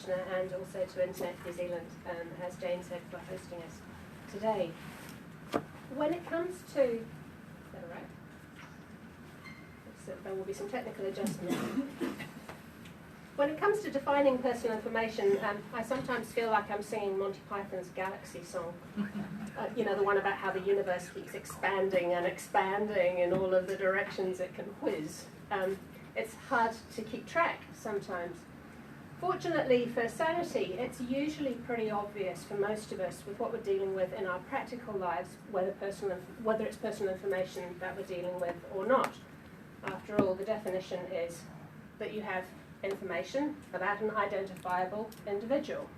Commissioner, and also to Internet New Zealand, as Jane said, for hosting us today. When it comes to, is that all right? So there will be some technical adjustments. When it comes to defining personal information, I sometimes feel like I'm singing Monty Python's Galaxy song. You know, the one about how the universe keeps expanding and expanding in all of the directions it can whiz. It's hard to keep track sometimes. Fortunately for sanity, it's usually pretty obvious for most of us with what we're dealing with in our practical lives, whether it's personal information that we're dealing with or not. After all, the definition is that you have information about an identifiable individual.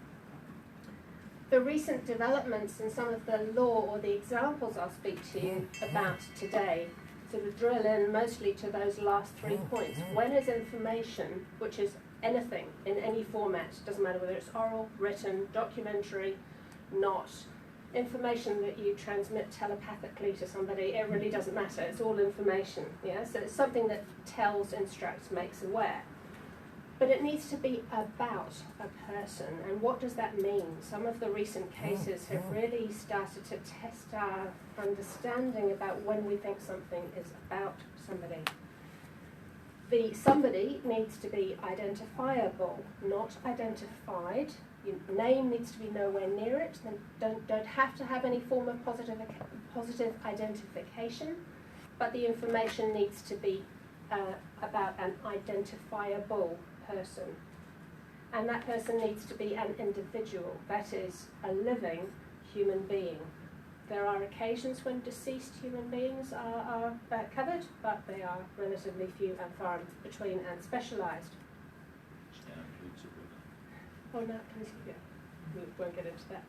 The recent developments in some of the law or the examples I'll speak to you about today sort of drill in mostly to those last 3 points. When is information, which is anything in any format, doesn't matter whether it's oral, written, documentary, not, information that you transmit telepathically to somebody, it really doesn't matter, it's all information, yeah? So it's something that tells, instructs, makes aware. But it needs to be about a person, and what does that mean? Some of the recent cases have really started to test our understanding about when we think something is about somebody. The somebody needs to be identifiable, not identified. Your name needs to be nowhere near it, and don't have to have any form of positive identification, but the information needs to be about an identifiable person. And that person needs to be an individual, that is, a living human being. There are occasions when deceased human beings are covered, but they are relatively few and far between and specialised. Oh no, yeah. We won't get into that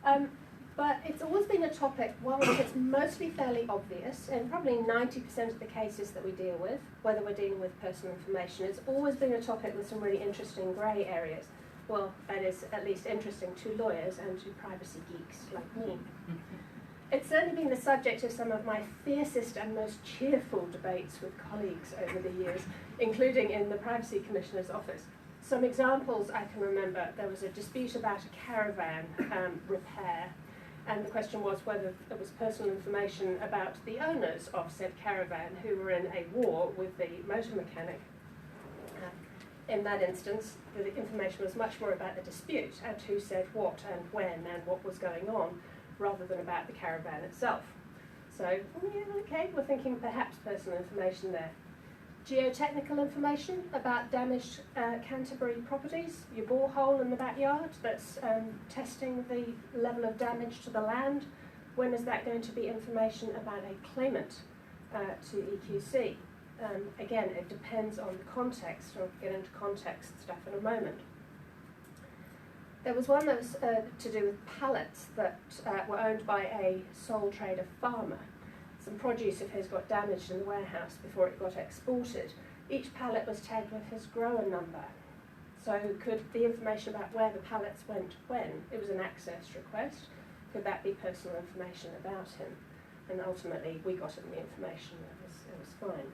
perhaps. But it's always been a topic, well, it's mostly fairly obvious, and probably 90% of the cases that we deal with, whether we're dealing with personal information, it's always been a topic with some really interesting grey areas. Well, that is at least interesting to lawyers and to privacy geeks like me. It's certainly been the subject of some of my fiercest and most cheerful debates with colleagues over the years, including in the Privacy Commissioner's office. Some examples I can remember, there was a dispute about a caravan repair, and the question was whether there was personal information about the owners of said caravan who were in a war with the motor mechanic. In that instance, the information was much more about the dispute and who said what and when and what was going on, rather than about the caravan itself. So, yeah, okay, we're thinking perhaps personal information there. Geotechnical information about damaged Canterbury properties, your borehole in the backyard that's testing the level of damage to the land. When is that going to be information about a claimant to EQC? Again, it depends on the context. I'll get into context stuff in a moment. There was one that was to do with pallets that were owned by a sole trader farmer. Some produce of his got damaged in the warehouse before it got exported. Each pallet was tagged with his grower number. So could the information about where the pallets went when? It was an access request. Could that be personal information about him? And ultimately, we got him the information. It was fine.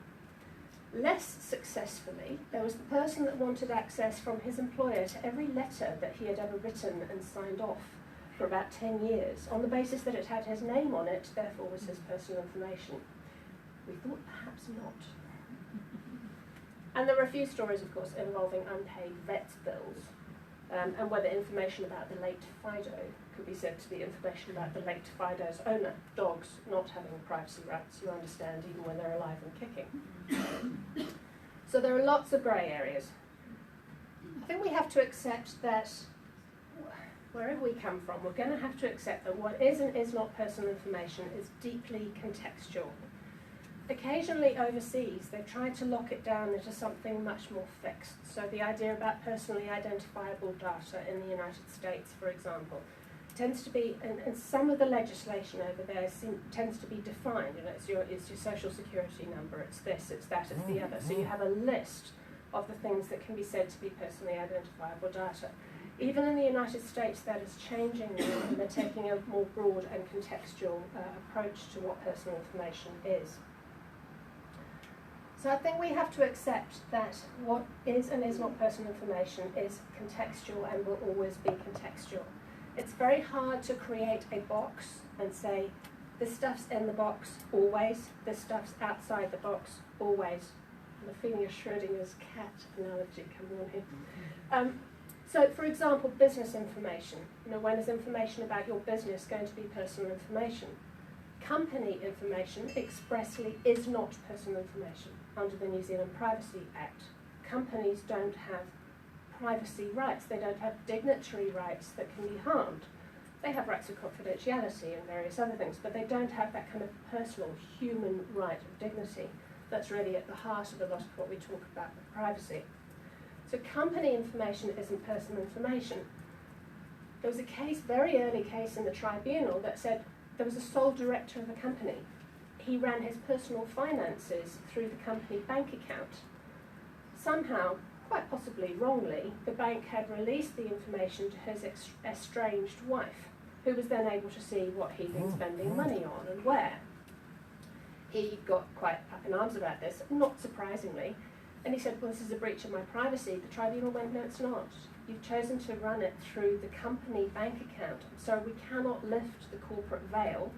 Less successfully, there was the person that wanted access from his employer to every letter that he had ever written and signed off for about 10 years, on the basis that it had his name on it, therefore was his personal information. We thought perhaps not. And there were a few stories, of course, involving unpaid vet's bills, and whether information about the late Fido could be said to be information about the late Fido's owner. Dogs not having privacy rights, you understand, even when they're alive and kicking. So there are lots of grey areas. I think we have to accept that wherever we come from, we're going to have to accept that what is and is not personal information is deeply contextual. Occasionally overseas, they've tried to lock it down into something much more fixed. So the idea about personally identifiable data in the United States, for example, tends to be, and some of the legislation over there tends to be defined. You know, it's your social security number, it's this, it's that, it's the other. So you have a list of the things that can be said to be personally identifiable data. Even in the United States, that is changing now, and they're taking a more broad and contextual approach to what personal information is. So I think we have to accept that what is and is not personal information is contextual and will always be contextual. It's very hard to create a box and say, this stuff's in the box always, this stuff's outside the box always. And the feeling of Schrodinger's cat analogy coming on here. So, for example, business information. When is information about your business going to be personal information? Company information expressly is not personal information under the New Zealand Privacy Act. Companies don't have privacy rights. They don't have dignitary rights that can be harmed. They have rights of confidentiality and various other things, but they don't have that kind of personal human right of dignity that's really at the heart of a lot of what we talk about with privacy. So company information isn't personal information. There was a case, very early case in the tribunal that said there was a sole director of a company. He ran his personal finances through the company bank account. Somehow, quite possibly wrongly, the bank had released the information to his estranged wife, who was then able to see what he'd been spending money on and where. He got quite up in arms about this, not surprisingly, and he said, well, this is a breach of my privacy. The tribunal went, no, it's not. You've chosen to run it through the company bank account, so we cannot lift the corporate veil.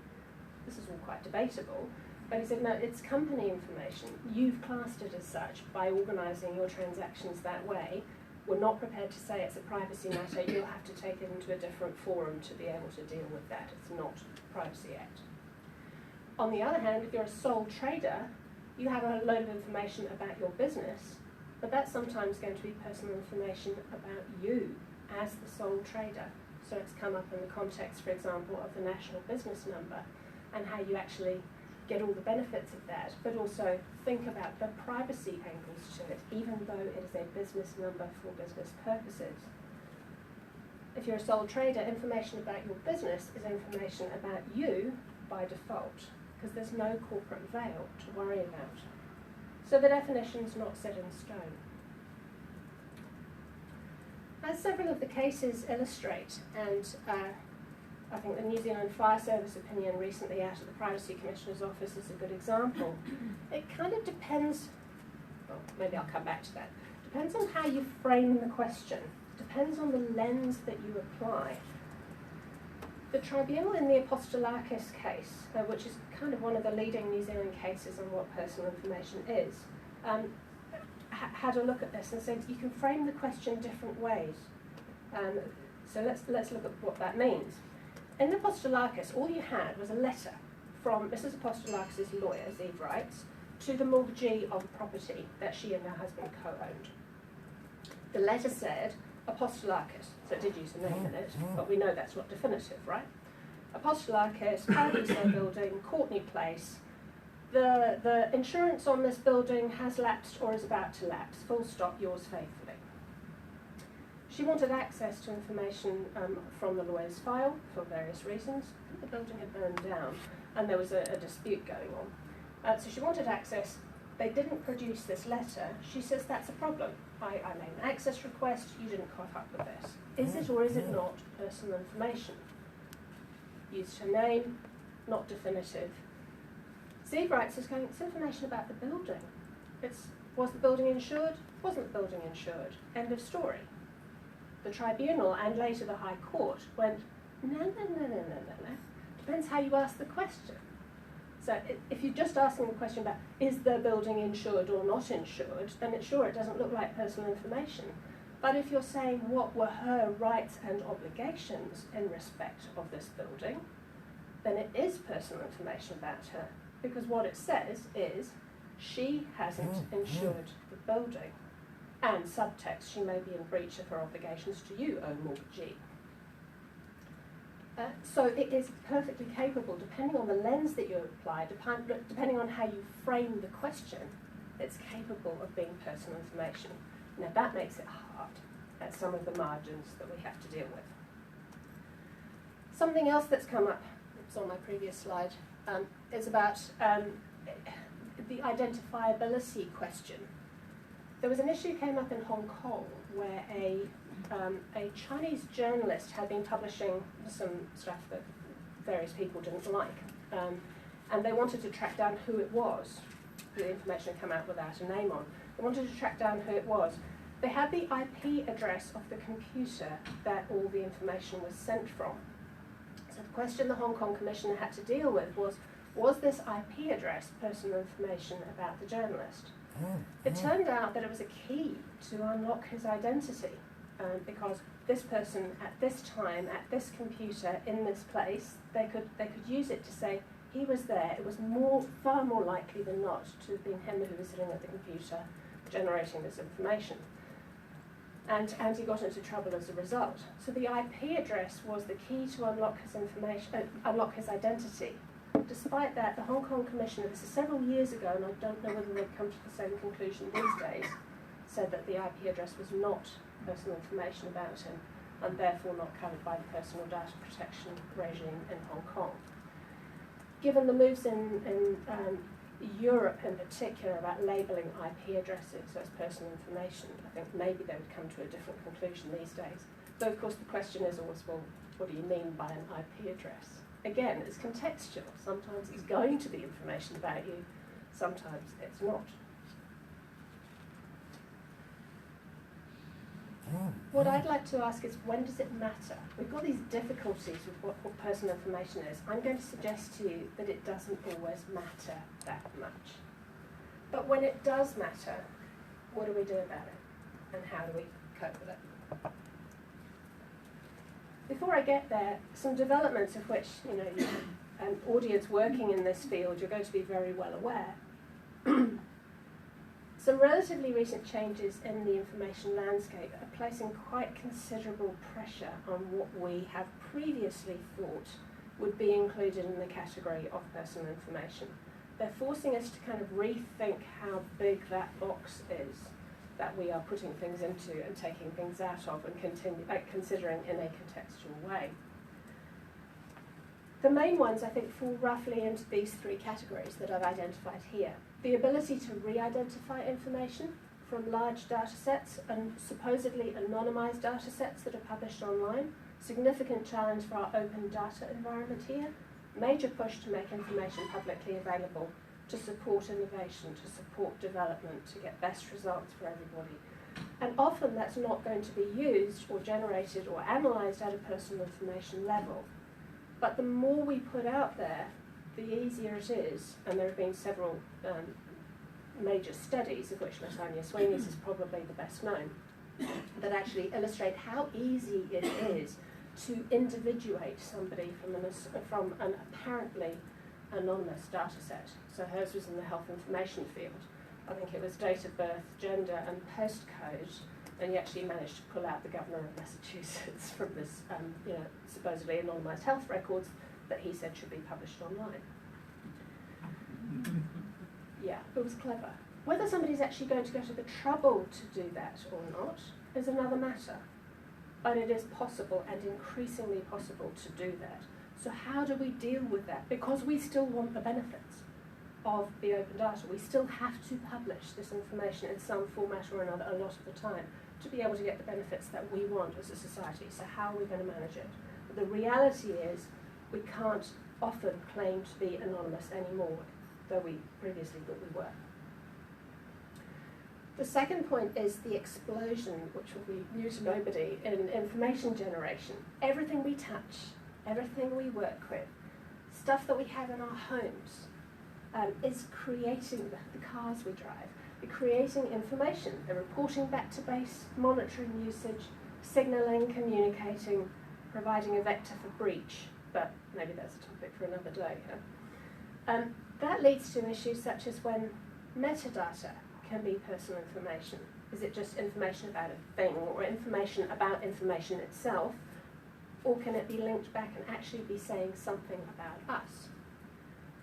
This is all quite debatable, but he said, no, it's company information. You've classed it as such by organising your transactions that way. We're not prepared to say it's a privacy matter. You'll have to take it into a different forum to be able to deal with that. It's not Privacy Act. On the other hand, if you're a sole trader, you have a load of information about your business, but that's sometimes going to be personal information about you as the sole trader. So it's come up in the context, for example, of the national business number and how you actually get all the benefits of that, but also think about the privacy angles to it, even though it is a business number for business purposes. If you're a sole trader, information about your business is information about you by default, because there's no corporate veil to worry about. So the definition's not set in stone. As several of the cases illustrate, and I think the New Zealand Fire Service opinion recently out of the Privacy Commissioner's Office is a good example. It kind of depends, well, maybe I'll come back to that, depends on how you frame the question, depends on the lens that you apply. The tribunal in the Apostolakis case, which is kind of one of the leading New Zealand cases on what personal information is, had a look at this and said you can frame the question different ways. So let's look at what that means. In the Apostolakis, all you had was a letter from Mrs. Apostolakis' lawyer, Eve Wrights, to the mortgagee of property that she and her husband co-owned. The letter said Apostolakis, so it did use a name in it, but we know that's not definitive, right? Apostolakis, Paradiso building, Courtney Place. The insurance on this building has lapsed or is about to lapse, full stop, yours faithfully. She wanted access to information from the lawyer's file for various reasons. The building had burned down and there was a dispute going on. So she wanted access. They didn't produce this letter. She says that's a problem. I made an access request, you didn't cough up with this. Is it or is it not personal information? Used her name, not definitive. Eve Wrights is going, it's information about the building. Was the building insured? Wasn't the building insured? End of story. The tribunal and later the High Court went, no. Depends how you ask the question. So if you're just asking the question about is the building insured or not insured, then it doesn't look like personal information. But if you're saying what were her rights and obligations in respect of this building, then it is personal information about her. Because what it says is she hasn't insured the building. And subtext, she may be in breach of her obligations to you, O mortgagee. So it is perfectly capable, depending on the lens that you apply, depending on how you frame the question, it's capable of being personal information. Now that makes it hard at some of the margins that we have to deal with. Something else that's come up, it's on my previous slide, is about the identifiability question. There was an issue came up in Hong Kong where a Chinese journalist had been publishing some stuff that various people didn't like, and they wanted to track down who it was. the information had come out without a name on. They wanted to track down who it was. They had the IP address of the computer that all the information was sent from. So the question the Hong Kong Commissioner had to deal with was this IP address personal information about the journalist? It turned out that it was a key to unlock his identity, because this person at this time, at this computer, in this place, they could use it to say he was there. It was far more likely than not to have been him who was sitting at the computer generating this information. And he got into trouble as a result. So the IP address was the key to unlock his information, unlock his identity. Despite that, the Hong Kong Commissioner, this is several years ago, and I don't know whether they've come to the same conclusion these days, said that the IP address was not personal information about him, and therefore not covered by the personal data protection regime in Hong Kong. Given the moves in Europe in particular about labelling IP addresses as personal information, I think maybe they would come to a different conclusion these days. Though of course the question is always, well, what do you mean by an IP address? Again, it's contextual. Sometimes it's going to be information about you, sometimes it's not. What I'd like to ask is, when does it matter? We've got these difficulties with what personal information is. I'm going to suggest to you that it doesn't always matter that much. But when it does matter, what do we do about it? And how do we cope with it? Before I get there, some developments of which, an audience working in this field, you're going to be very well aware. Some relatively recent changes in the information landscape are placing quite considerable pressure on what we have previously thought would be included in the category of personal information. They're forcing us to kind of rethink how big that box is that we are putting things into and taking things out of and considering in a contextual way. The main ones, I think, fall roughly into these three categories that I've identified here. The ability to re-identify information from large data sets and supposedly anonymized data sets that are published online. Significant challenge for our open data environment here. Major push to make information publicly available, to support innovation, to support development, to get best results for everybody. And often that's not going to be used or generated or analysed at a personal information level. But the more we put out there, the easier it is, and there have been several major studies, of which Latanya Sweeney's is probably the best known, that actually illustrate how easy it is to individuate somebody from an apparently anonymous data set. So hers was in the health information field. I think it was date of birth, gender, and postcode, and he actually managed to pull out the governor of Massachusetts from this, supposedly anonymised health records that he said should be published online. Yeah, it was clever. Whether somebody's actually going to go to the trouble to do that or not is another matter. But it is possible and increasingly possible to do that. So how do we deal with that? Because we still want the benefits of the open data. We still have to publish this information in some format or another a lot of the time to be able to get the benefits that we want as a society. So how are we going to manage it? The reality is we can't often claim to be anonymous anymore, though we previously thought we were. The second point is the explosion, which will be new to nobody, in information generation. Everything we touch, everything we work with, stuff that we have in our homes, is creating the cars we drive. They're creating information. They're reporting back to base, monitoring usage, signalling, communicating, providing a vector for breach. But maybe that's a topic for another day. Yeah? That leads to issues such as when metadata can be personal information. Is it just information about a thing or information about information itself? Or can it be linked back and actually be saying something about us?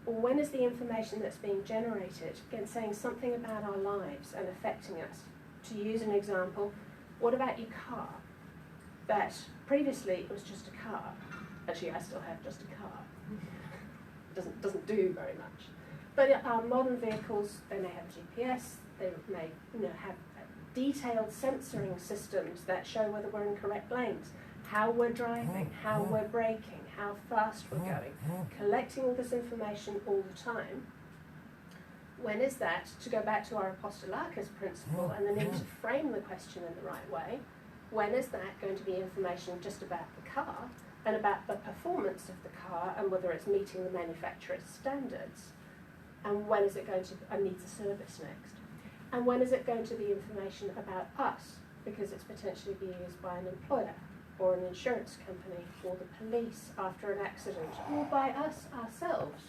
Or when is the information that's being generated, again, saying something about our lives and affecting us? To use an example, what about your car? That previously it was just a car. Actually, I still have just a car. It doesn't do very much. But our modern vehicles, they may have GPS, they may have detailed sensoring systems that show whether we're in correct lanes, how we're driving, how we're braking, how fast we're going, collecting all this information all the time. When is that, to go back to our apostolakis principle and the need to frame the question in the right way, when is that going to be information just about the car and about the performance of the car and whether it's meeting the manufacturer's standards? And when is it going to needs a service next? And when is it going to be information about us, because it's potentially being used by an employer or an insurance company or the police after an accident, or by us ourselves?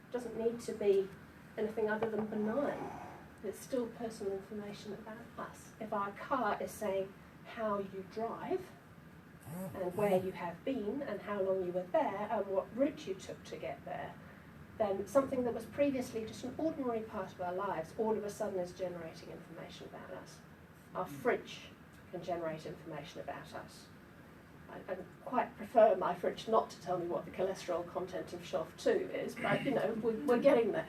It doesn't need to be anything other than benign. It's still personal information about us. If our car is saying how you drive and where you have been and how long you were there and what route you took to get there, then something that was previously just an ordinary part of our lives all of a sudden is generating information about us. Our fridge can generate information about us. I quite prefer my fridge not to tell me what the cholesterol content of shelf 2 is, but you know, we're getting there.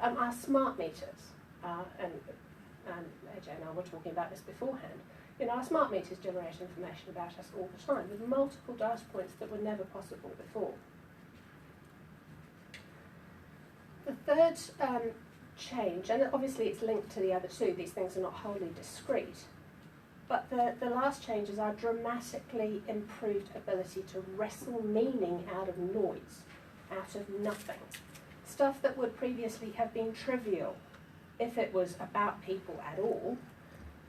Our smart meters, and AJ and I were talking about this beforehand, you know, our smart meters generate information about us all the time with multiple data points that were never possible before. The third change, and obviously it's linked to the other two, these things are not wholly discrete, but the last change is our dramatically improved ability to wrestle meaning out of noise, out of nothing. Stuff that would previously have been trivial if it was about people at all,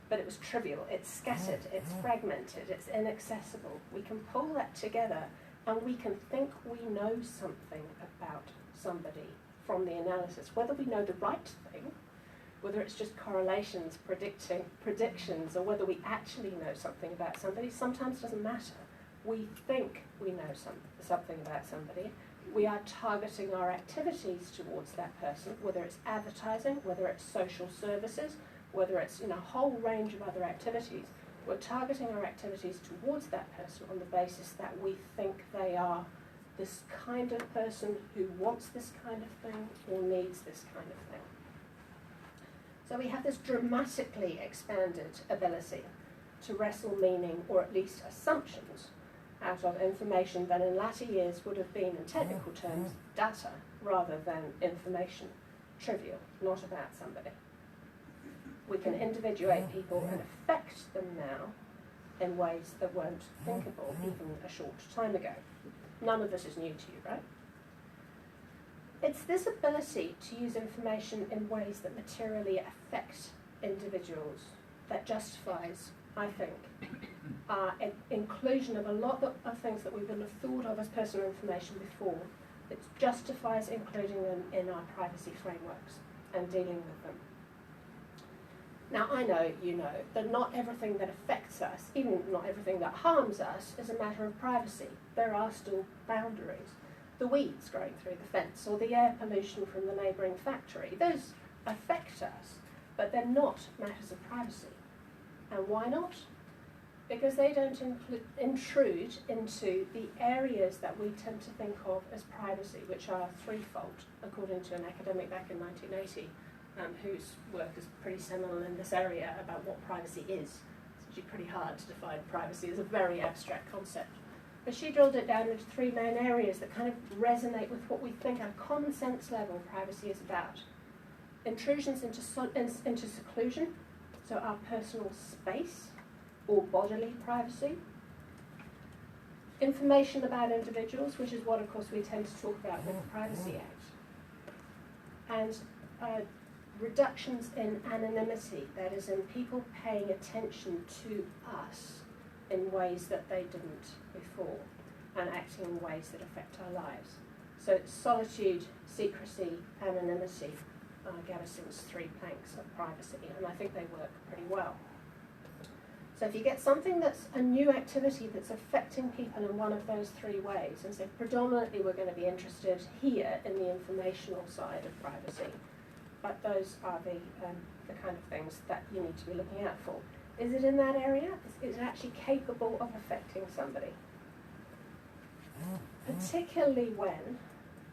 but it was trivial, it's scattered, it's fragmented, it's inaccessible. We can pull that together and we can think we know something about somebody from the analysis, whether we know the right thing, whether it's just correlations, predictions, or whether we actually know something about somebody, sometimes doesn't matter. We think we know something about somebody. We are targeting our activities towards that person, whether it's advertising, whether it's social services, whether it's a whole range of other activities. We're targeting our activities towards that person on the basis that we think they are this kind of person who wants this kind of thing or needs this kind of thing. So we have this dramatically expanded ability to wrestle meaning, or at least assumptions, out of information that in latter years would have been, in technical terms, data rather than information, trivial, not about somebody. We can individuate people and affect them now in ways that weren't thinkable even a short time ago. None of this is new to you, right? It's this ability to use information in ways that materially affect individuals that justifies, I think, inclusion of a lot of things that we wouldn't have thought of as personal information before. It justifies including them in our privacy frameworks and dealing with them. Now, I know, you know, that not everything that affects us, even not everything that harms us, is a matter of privacy. There are still boundaries. The weeds growing through the fence or the air pollution from the neighbouring factory, those affect us, but they're not matters of privacy. And why not? Because they don't intrude into the areas that we tend to think of as privacy, which are threefold, according to an academic back in 1980, whose work is pretty seminal in this area about what privacy is. It's actually pretty hard to define privacy as a very abstract concept. But she drilled it down into three main areas that kind of resonate with what we think at a common sense level privacy is about. Intrusions into seclusion, so our personal space or bodily privacy. Information about individuals, which is what of course we tend to talk about with the Privacy Act. And reductions in anonymity, that is in people paying attention to us in ways that they didn't before and acting in ways that affect our lives. So solitude, secrecy, anonymity are Gavison's three planks of privacy, and I think they work pretty well. So if you get something that's a new activity that's affecting people in one of those three ways, and so predominantly we're going to be interested here in the informational side of privacy, but those are the kind of things that you need to be looking out for. Is it in that area? Is it actually capable of affecting somebody? Particularly when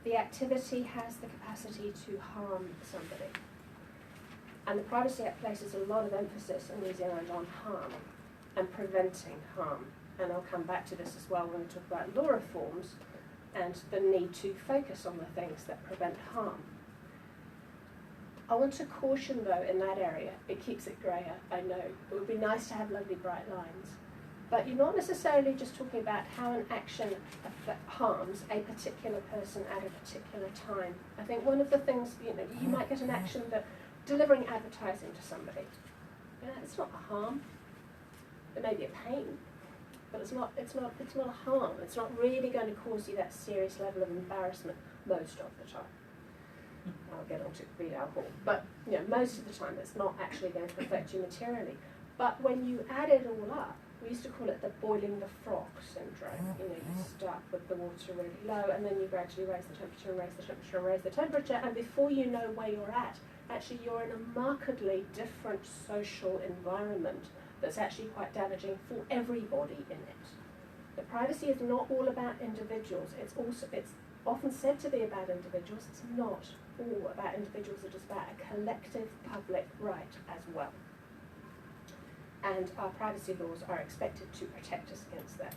the activity has the capacity to harm somebody. And the Privacy Act places a lot of emphasis in New Zealand on harm and preventing harm. And I'll come back to this as well when we talk about law reforms and the need to focus on the things that prevent harm. I want to caution though in that area, it keeps it grayer, I know. It would be nice to have lovely bright lines. But you're not necessarily just talking about how an action harms a particular person at a particular time. I think one of the things, you might get an action that delivering advertising to somebody. It's not a harm. It may be a pain, but it's not a harm. It's not really going to cause you that serious level of embarrassment most of the time. I'll get on to Vidal Hall. But most of the time it's not actually going to affect you materially. But when you add it all up, we used to call it the boiling the frog syndrome. You start with the water really low and then you gradually raise the temperature and raise the temperature and raise the temperature, and before you know where you're at, actually you're in a markedly different social environment that's actually quite damaging for everybody in it. The privacy is not all about individuals. It's often said to be about individuals. It's not all about individuals. It is about a collective public right as well. And our privacy laws are expected to protect us against that.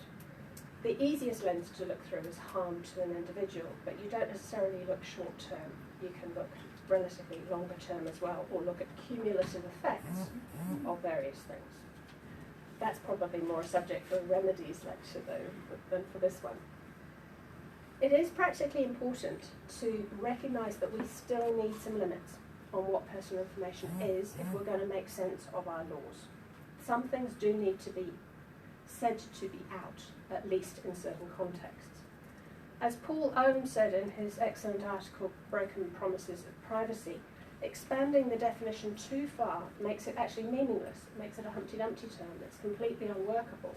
The easiest lens to look through is harm to an individual, but you don't necessarily look short term. You can look relatively longer term as well, or look at cumulative effects of various things. That's probably more a subject for a remedies lecture though, than for this one. It is practically important to recognise that we still need some limits on what personal information is if we're going to make sense of our laws. Some things do need to be said to be out, at least in certain contexts. As Paul Ohm said in his excellent article, Broken Promises of Privacy, expanding the definition too far makes it actually meaningless. It makes it a Humpty Dumpty term. It's completely unworkable.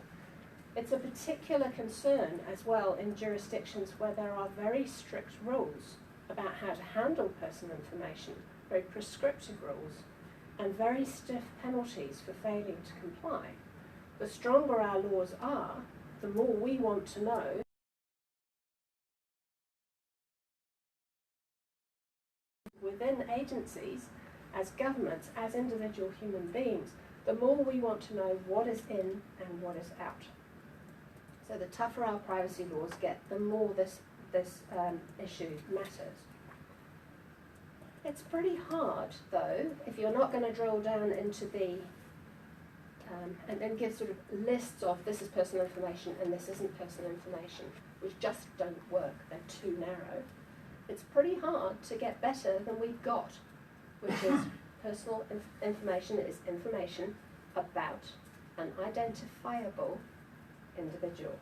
It's a particular concern as well in jurisdictions where there are very strict rules about how to handle personal information, very prescriptive rules, and very stiff penalties for failing to comply. The stronger our laws are, the more we want to know within agencies, as governments, as individual human beings, the more we want to know what is in and what is out. So the tougher our privacy laws get, the more this issue matters. It's pretty hard, though, if you're not going to drill down into the and then give sort of lists of this is personal information and this isn't personal information, which just don't work. They're too narrow. It's pretty hard to get better than we've got, which is personal information is information about an identifiable individual.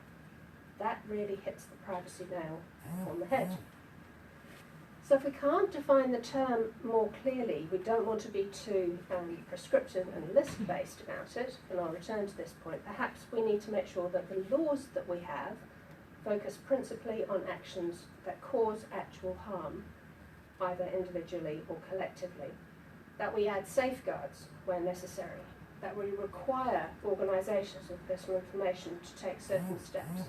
That really hits the privacy nail on the head. So if we can't define the term more clearly, we don't want to be too prescriptive and list-based about it, and I'll return to this point. Perhaps we need to make sure that the laws that we have focus principally on actions that cause actual harm, either individually or collectively, that we add safeguards where necessary, that we require organisations with personal information to take certain steps,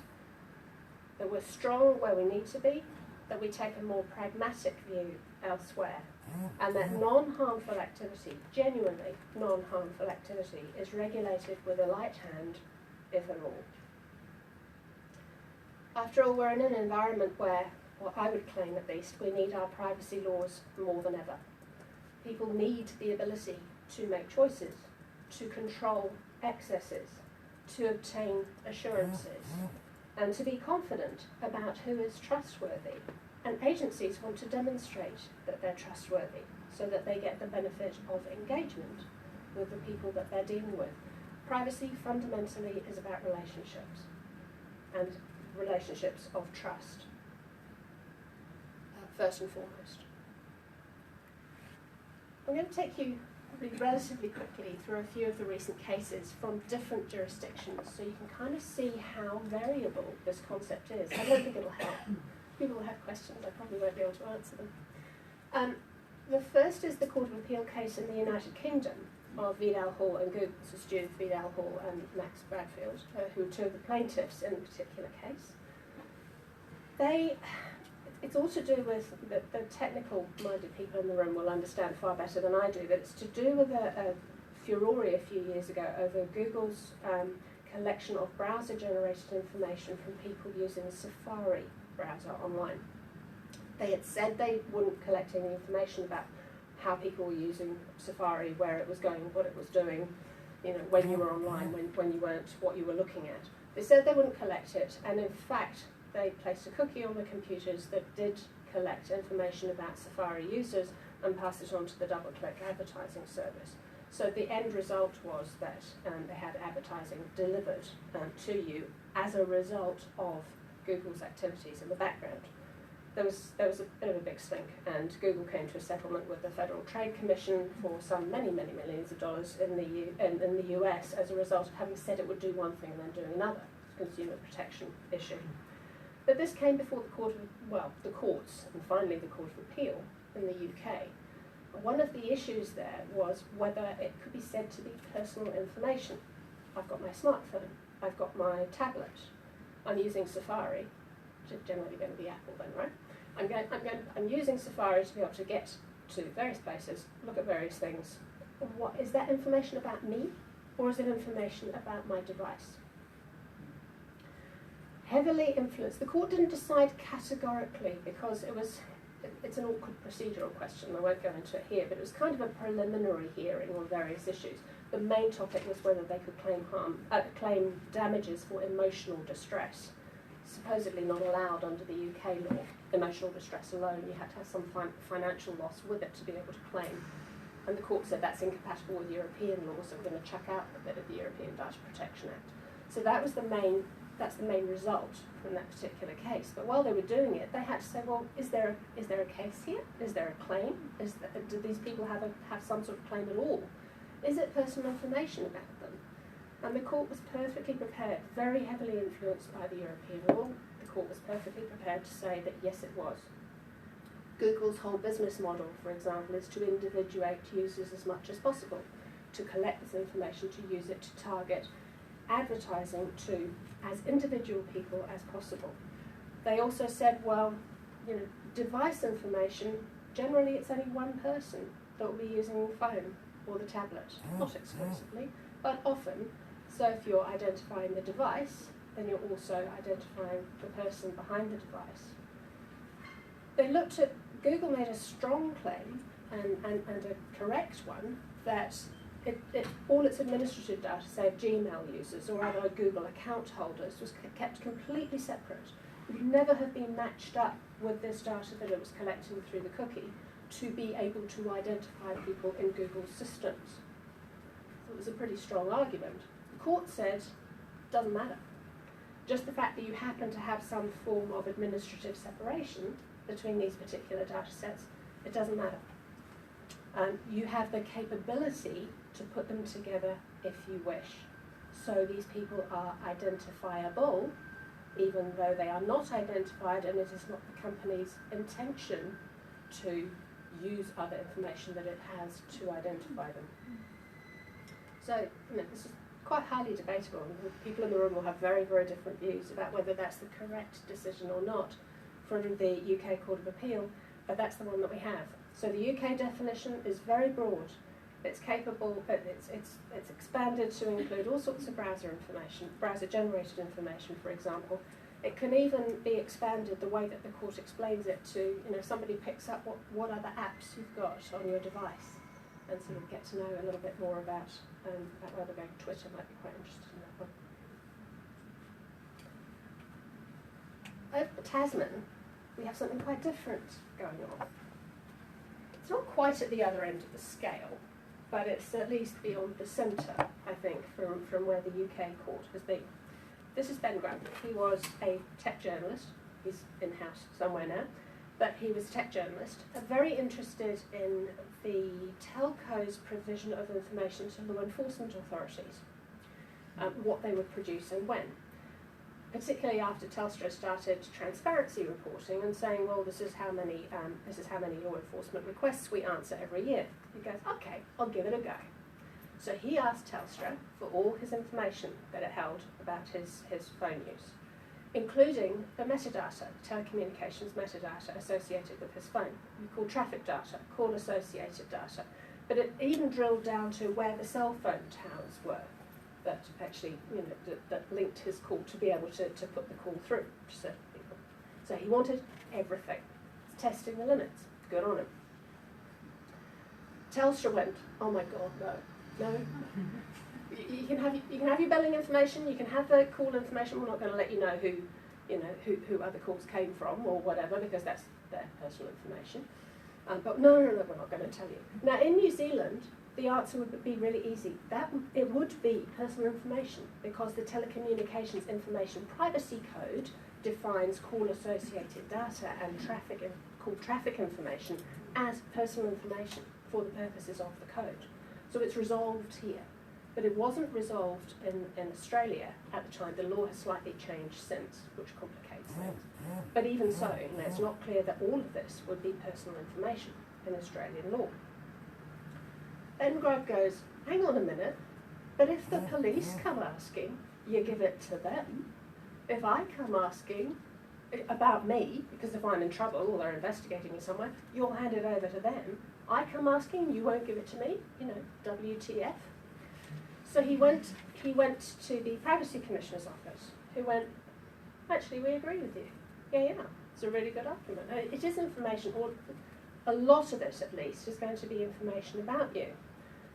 that we're strong where we need to be, that we take a more pragmatic view elsewhere, and that non-harmful activity, genuinely non-harmful activity, is regulated with a light hand, if at all. After all, we're in an environment where, well, I would claim at least, we need our privacy laws more than ever. People need the ability to make choices, to control excesses, to obtain assurances, and to be confident about who is trustworthy. And agencies want to demonstrate that they're trustworthy so that they get the benefit of engagement with the people that they're dealing with. Privacy fundamentally is about relationships, and relationships of trust, first and foremost. I'm going to take you relatively quickly through a few of the recent cases from different jurisdictions so you can kind of see how variable this concept is. I don't think it'll help. People will have questions, I probably won't be able to answer them. The first is the Court of Appeal case in the United Kingdom of Vidal Hall and Google, so Judith Vidal Hall and Max Bradfield, who are two of the plaintiffs in the particular case. It's all to do with, the technical-minded people in the room will understand far better than I do, but it's to do with a furore a few years ago over Google's collection of browser-generated information from people using a Safari browser online. They had said they wouldn't collect any information about how people were using Safari, where it was going, what it was doing, you know, when you were online, when you weren't, what you were looking at. They said they wouldn't collect it, and in fact, they placed a cookie on the computers that did collect information about Safari users and pass it on to the DoubleClick advertising service. So the end result was that they had advertising delivered to you as a result of Google's activities in the background. There was a bit of a big stink, and Google came to a settlement with the Federal Trade Commission for some many millions of dollars in the US as a result of having said it would do one thing and then doing another. It's a consumer protection issue. But this came before the courts, and finally the Court of Appeal in the UK. One of the issues there was whether it could be said to be personal information. I've got my smartphone, I've got my tablet, I'm using Safari, which is generally going to be Apple then, right? I'm using Safari to be able to get to various places, look at various things. What is that information about me, or is it information about my device? Heavily influenced. The court didn't decide categorically because it's an awkward procedural question. I won't go into it here, but it was kind of a preliminary hearing on various issues. The main topic was whether they could claim damages for emotional distress. Supposedly not allowed under the UK law. Emotional distress alone, you had to have some financial loss with it to be able to claim. And the court said that's incompatible with European law, so we're going to chuck out a bit of the European Data Protection Act. So that's the main result from that particular case. But while they were doing it, they had to say, well, is there a case here? Is there a claim? Do these people have some sort of claim at all? Is it personal information about them? And the court was perfectly prepared, very heavily influenced by the European law. The court was perfectly prepared to say that yes, it was. Google's whole business model, for example, is to individuate users as much as possible, to collect this information, to use it to target advertising to as individual people as possible. They also said, well, device information, generally it's only one person that will be using the phone or the tablet, not exclusively, but often. So if you're identifying the device, then you're also identifying the person behind the device. Google made a strong claim, and a correct one, that all its administrative data, say of Gmail users or other Google account holders, was kept completely separate. It would never have been matched up with this data that it was collecting through the cookie to be able to identify people in Google's systems. So it was a pretty strong argument. The court said, doesn't matter. Just the fact that you happen to have some form of administrative separation between these particular data sets, it doesn't matter. You have the capability to put them together if you wish. So these people are identifiable, even though they are not identified, and it is not the company's intention to use other information that it has to identify them. So, this is quite highly debatable, and people in the room will have very, very different views about whether that's the correct decision or not from the UK Court of Appeal, but that's the one that we have. So the UK definition is very broad. It's capable, it's expanded to include all sorts of browser information, browser-generated information, for example. It can even be expanded the way that the court explains it to, somebody picks up what other apps you've got on your device and sort of get to know a little bit more about whether going to Twitter might be quite interested in that one. Over Tasman, we have something quite different going on. It's not quite at the other end of the scale, but it's at least beyond the centre, I think, from where the UK court has been. This is Ben Grant. He was a tech journalist. He's in-house somewhere now, but he was a tech journalist, very interested in the telco's provision of information to law enforcement authorities, what they would produce and when. Particularly after Telstra started transparency reporting and saying, well, this is how many law enforcement requests we answer every year. He goes, okay, I'll give it a go. So he asked Telstra for all his information that it held about his phone use, including the metadata, telecommunications metadata associated with his phone. We call traffic data, call associated data. But it even drilled down to where the cell phone towers were that actually, that linked his call to be able to put the call through to certain people. So he wanted everything. He's testing the limits. Good on him. Telstra went, oh my God, no. You can have your billing information, you can have the call information. We're not going to let you know who other calls came from or whatever, because that's their personal information. But no, we're not going to tell you. Now, in New Zealand, the answer would be really easy. It would be personal information, because the Telecommunications Information Privacy Code defines call-associated data and called traffic information as personal information for the purposes of the code. So it's resolved here. But it wasn't resolved in Australia at the time. The law has slightly changed since, which complicates things. But even so, it's not clear that all of this would be personal information in Australian law. Then Grub goes, hang on a minute, but if the police come asking, you give it to them. If I come asking about me, because if I'm in trouble or they're investigating me somewhere, you'll hand it over to them. I come asking, you won't give it to me, WTF. So he went to the Privacy Commissioner's office, who went, actually, we agree with you. Yeah, it's a really good argument. It is information, or a lot of it at least, is going to be information about you.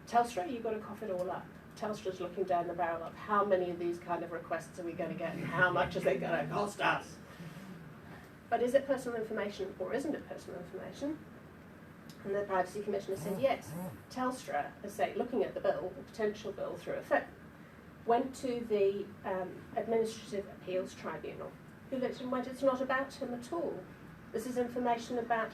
Telstra, you've got to cough it all up. Telstra's looking down the barrel of how many of these kind of requests are we going to get and how much is it going to cost us? But is it personal information or isn't it personal information? And the Privacy Commissioner said yes. Telstra, looking at the bill, the potential bill through a phone, went to the Administrative Appeals Tribunal, who looked and went, it's not about him at all. This is information about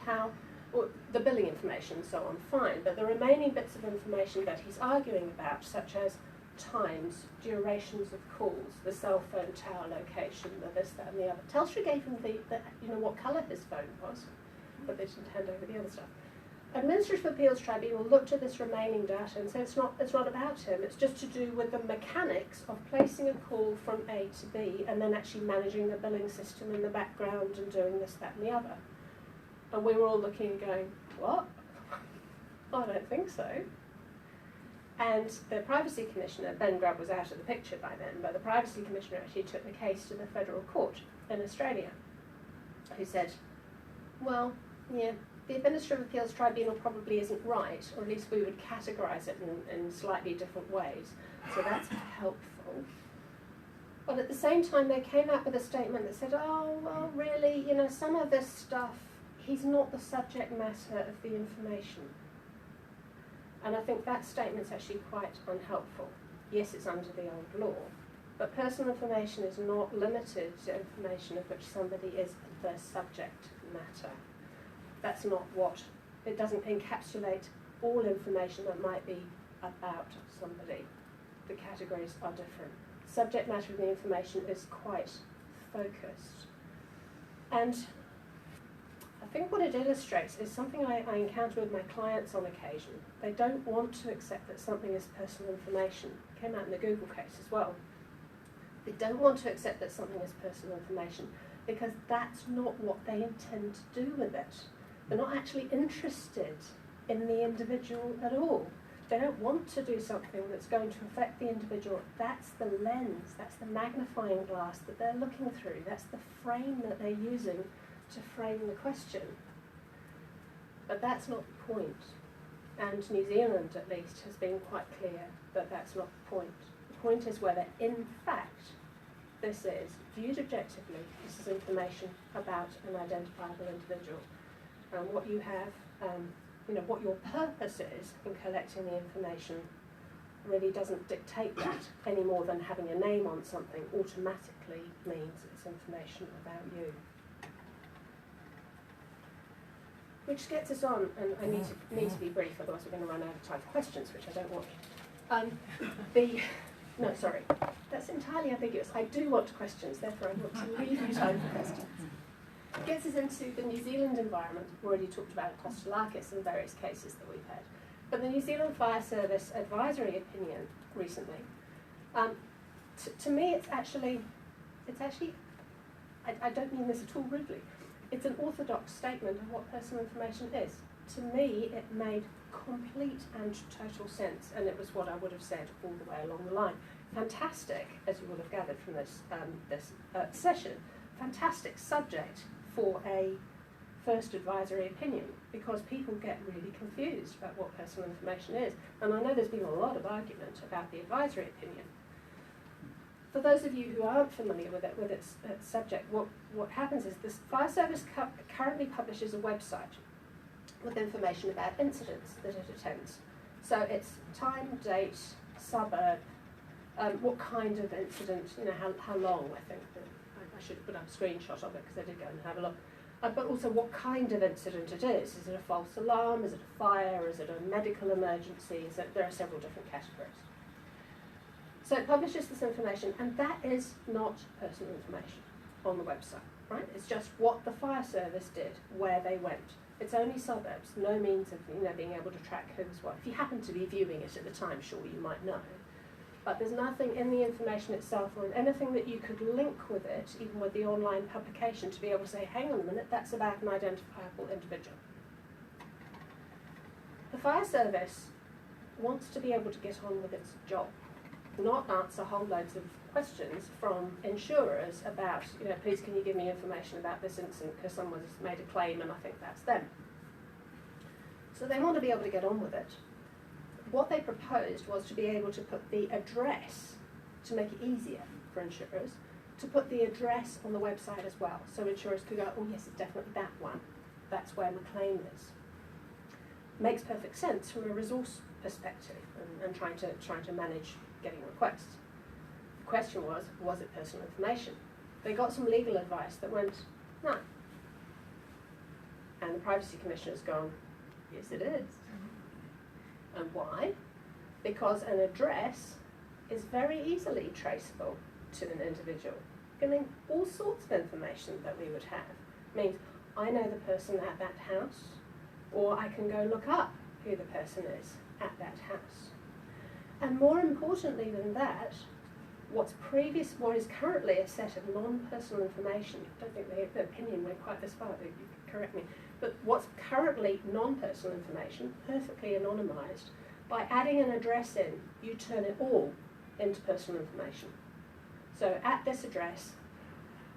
the billing information, so on, fine, but the remaining bits of information that he's arguing about, such as times, durations of calls, the cell phone tower location, the this, that, and the other. Telstra gave him what colour his phone was, but they didn't hand over the other stuff. Administrative Appeals Tribunal looked at this remaining data and said it's not about him, it's just to do with the mechanics of placing a call from A to B and then actually managing the billing system in the background and doing this, that, and the other. And we were all looking and going, what? I don't think so. And the Privacy Commissioner, Ben Grubb was out of the picture by then, but the Privacy Commissioner actually took the case to the Federal Court in Australia, who said, well, yeah, the Administrative Appeals Tribunal probably isn't right, or at least we would categorise it in slightly different ways. So that's helpful. But at the same time, they came out with a statement that said, oh, well, really, some of this stuff, he's not the subject matter of the information. And I think that statement's actually quite unhelpful. Yes, it's under the old law, but personal information is not limited to information of which somebody is the subject matter. That's not it doesn't encapsulate all information that might be about somebody. The categories are different. Subject matter of the information is quite focused. And I think what it illustrates is something I encounter with my clients on occasion. They don't want to accept that something is personal information. It came out in the Google case as well. They don't want to accept that something is personal information because that's not what they intend to do with it. They're not actually interested in the individual at all. They don't want to do something that's going to affect the individual. That's the lens, that's the magnifying glass that they're looking through. That's the frame that they're using to frame the question. But that's not the point. And New Zealand, at least, has been quite clear that that's not the point. The point is whether, in fact, this is, viewed objectively, this is information about an identifiable individual. And what you have, what your purpose is in collecting the information really doesn't dictate that any more than having a name on something automatically means it's information about you. Which gets us on, and I need to be brief, otherwise we're going to run out of time for questions, which I don't want. No, sorry, that's entirely ambiguous. I do want questions, therefore I want to leave you time for questions. Gets us into the New Zealand environment. We've already talked about Kostelakis and various cases that we've had. But the New Zealand Fire Service advisory opinion recently, to me it's actually, I don't mean this at all rudely, it's an orthodox statement of what personal information is. To me, it made complete and total sense, and it was what I would have said all the way along the line. Fantastic, as you will have gathered from this session, fantastic subject for first advisory opinion, because people get really confused about what personal information is. And I know there's been a lot of argument about the advisory opinion. For those of you who aren't familiar with its subject, what happens is this fire service currently publishes a website with information about incidents that it attends. So it's time, date, suburb, what kind of incident, how long, I think. I should put up a screenshot of it because I did go and have a look. But also what kind of incident it is. Is it a false alarm? Is it a fire? Is it a medical emergency? There are several different categories. So it publishes this information, and that is not personal information on the website, right? It's just what the fire service did, where they went. It's only suburbs, no means of being able to track who's what. If you happen to be viewing it at the time, sure, you might know. But there's nothing in the information itself or in anything that you could link with it, even with the online publication, to be able to say, hang on a minute, that's about an identifiable individual. The fire service wants to be able to get on with its job, not answer whole loads of questions from insurers about, please can you give me information about this incident because someone's made a claim and I think that's them. So they want to be able to get on with it. What they proposed was to be able to put the address, to make it easier for insurers, to put the address on the website as well. So insurers could go, oh yes, it's definitely that one. That's where my claim is. Makes perfect sense from a resource perspective and trying to manage getting requests. The question was it personal information? They got some legal advice that went, no. And the Privacy Commissioner's gone, yes it is. And why? Because an address is very easily traceable to an individual. It means all sorts of information that we would have. It means I know the person at that house, or I can go look up who the person is at that house. And more importantly than that, what is currently a set of non-personal information, I don't think the opinion went quite this far, you can correct me, but what's currently non-personal information, perfectly anonymised, by adding an address in, you turn it all into personal information. So at this address,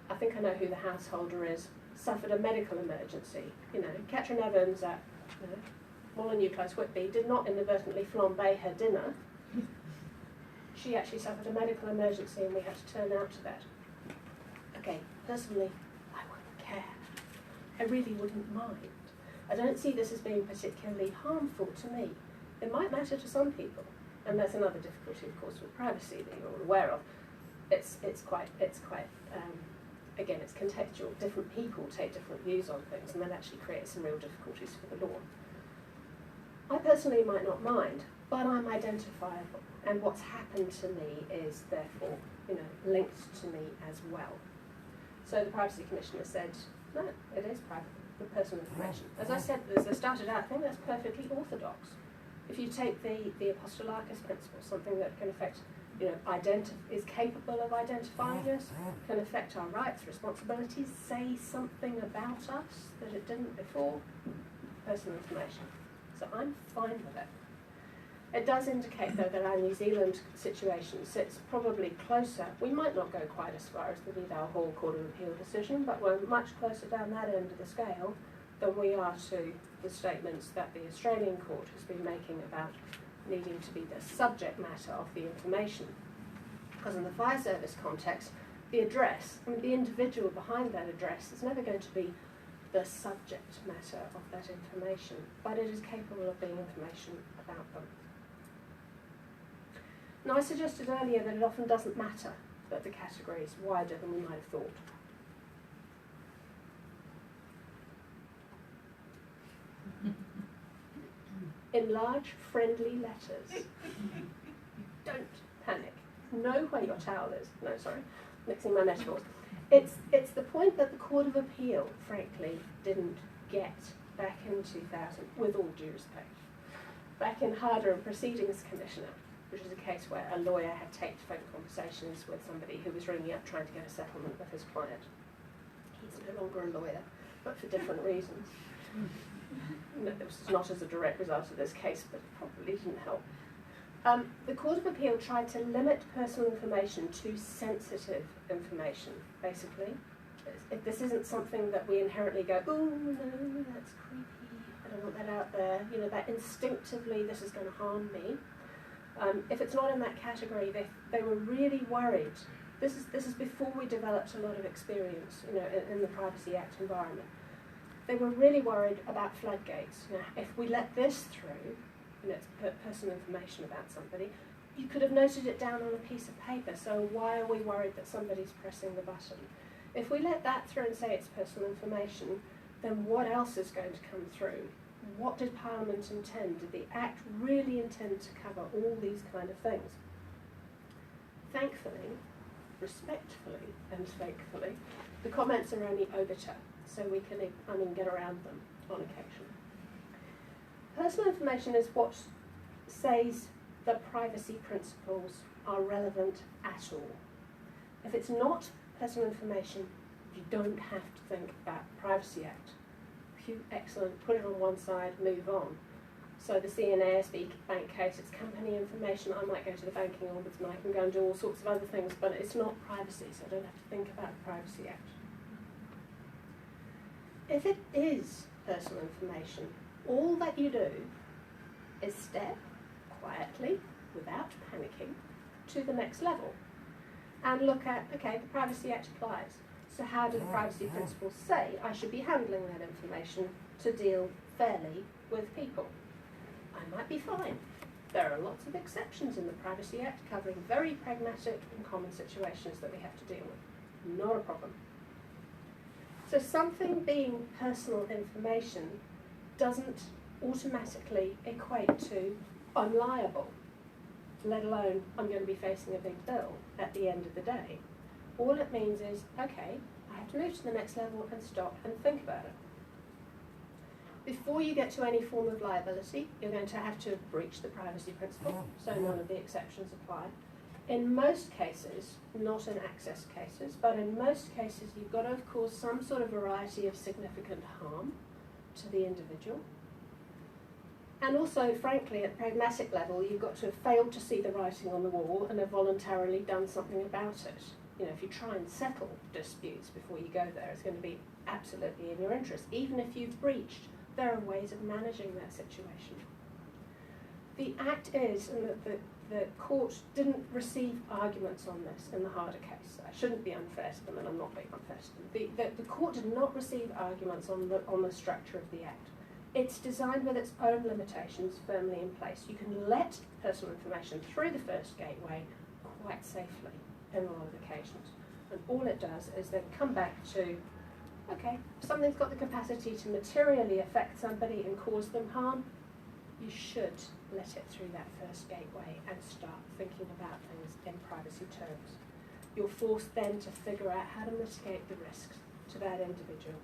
I think I know who the householder is, suffered a medical emergency. Katrine Evans at Molyneux Close, Whitby, did not inadvertently flambe her dinner. She actually suffered a medical emergency and we had to turn out to that. Okay, personally, I wouldn't care. I really wouldn't mind. I don't see this as being particularly harmful to me. It might matter to some people, and there's another difficulty, of course, with privacy that you're all aware of. It's quite again, it's contextual. Different people take different views on things, and that actually creates some real difficulties for the law. I personally might not mind, but I'm identifiable, and what's happened to me is therefore, linked to me as well. So the Privacy Commissioner said, no, it is private, the personal information. As I said, as I started out, I think that's perfectly orthodox. If you take the Apostolakis principle, something that can affect, is capable of identifying us, can affect our rights, responsibilities, say something about us that it didn't before, personal information. So I'm fine with it. It does indicate, though, that our New Zealand situation sits probably closer. We might not go quite as far as the Vidal Hall Court of Appeal decision, but we're much closer down that end of the scale than we are to the statements that the Australian court has been making about needing to be the subject matter of the information. Because in the fire service context, the address, the individual behind that address is never going to be the subject matter of that information, but it is capable of being information about them. Now, I suggested earlier that it often doesn't matter that the category is wider than we might have thought. In large, friendly letters. Don't panic. Know where your towel is. No, sorry, mixing my metaphors. It's the point that the Court of Appeal, frankly, didn't get back in 2000, with all due respect. Back in Harder and Proceedings Commissioner, which is a case where a lawyer had taped phone conversations with somebody who was ringing up trying to get a settlement with his client. He's no longer a lawyer, but for different reasons. No, this was not as a direct result of this case, but it probably didn't help. The Court of Appeal tried to limit personal information to sensitive information, basically. if this isn't something that we inherently go, oh no, that's creepy, I don't want that out there, you know, that instinctively this is going to harm me. If it's not in that category, they were really worried. This is before we developed a lot of experience, you know, in the Privacy Act environment. They were really worried about floodgates. You know, if we let this through, you know, it's personal information about somebody, you could have noted it down on a piece of paper, so why are we worried that somebody's pressing the button? If we let that through and say it's personal information, then what else is going to come through? What did Parliament intend? Did the Act really intend to cover all these kind of things? Thankfully, respectfully and faithfully, the comments are only obiter, so we can get around them on occasion. Personal information is what says the privacy principles are relevant at all. If it's not personal information, you don't have to think about Privacy Act. Phew, excellent, put it on one side, move on. So the CNASB bank case, it's company information. I might go to the banking ombudsman, I can go and do all sorts of other things, but it's not privacy, so I don't have to think about the Privacy Act. If it is personal information, all that you do is step quietly, without panicking, to the next level and look at, okay, the Privacy Act applies. So how do the privacy principles say I should be handling that information to deal fairly with people? I might be fine. There are lots of exceptions in the Privacy Act covering very pragmatic and common situations that we have to deal with. Not a problem. So something being personal information doesn't automatically equate to I'm liable, let alone I'm going to be facing a big bill at the end of the day. All it means is, okay, I have to move to the next level and stop and think about it. Before you get to any form of liability, you're going to have to have breached the privacy principle, so none of the exceptions apply. In most cases, not in access cases, but in most cases you've got to have caused some sort of variety of significant harm to the individual. And also, frankly, at pragmatic level, you've got to have failed to see the writing on the wall and have voluntarily done something about it. You know, if you try and settle disputes before you go there, it's going to be absolutely in your interest. Even if you've breached, there are ways of managing that situation. The Act is, and the court didn't receive arguments on this in the harder case. I shouldn't be unfair to them, and I'm not being unfair to them. The court did not receive arguments on the structure of the Act. It's designed with its own limitations firmly in place. You can let personal information through the first gateway quite safely in a lot of occasions. And all it does is then come back to, okay, if something's got the capacity to materially affect somebody and cause them harm, you should let it through that first gateway and start thinking about things in privacy terms. You're forced then to figure out how to mitigate the risks to that individual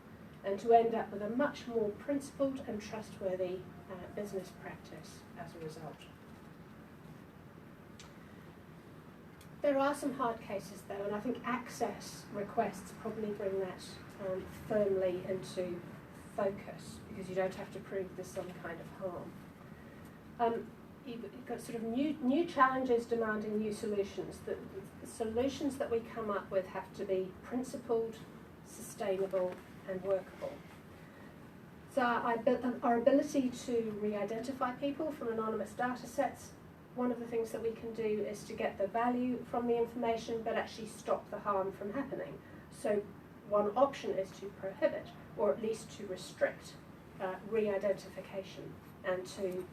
and to end up with a much more principled and trustworthy business practice as a result. There are some hard cases though, and I think access requests probably bring that firmly into focus, because you don't have to prove there's some kind of harm. You've got sort of new challenges demanding new solutions. The solutions that we come up with have to be principled, sustainable, and workable. So our ability to re-identify people from anonymous data sets, one of the things that we can do is to get the value from the information but actually stop the harm from happening. So one option is to prohibit, or at least to restrict, re-identification and to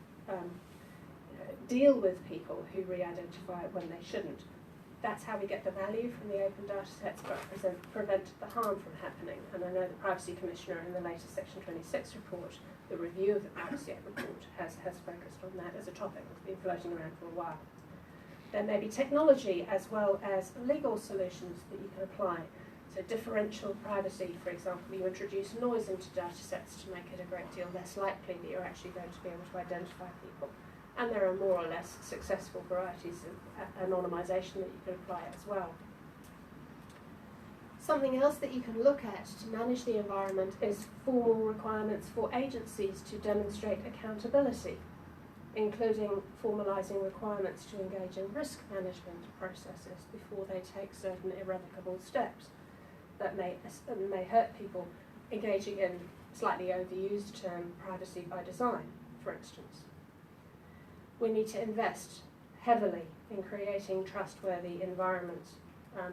deal with people who re-identify when they shouldn't. That's how we get the value from the open data sets, but prevent the harm from happening. And I know the Privacy Commissioner in the latest Section 26 report, the review of the Privacy Act report, has focused on that as a topic that's been floating around for a while. There may be technology as well as legal solutions that you can apply. So differential privacy, for example, you introduce noise into data sets to make it a great deal less likely that you're actually going to be able to identify people. And there are more or less successful varieties of anonymisation that you can apply as well. Something else that you can look at to manage the environment is formal requirements for agencies to demonstrate accountability, including formalising requirements to engage in risk management processes before they take certain irrevocable steps. that may hurt people, engaging in slightly overused term privacy by design, for instance. We need to invest heavily in creating trustworthy environments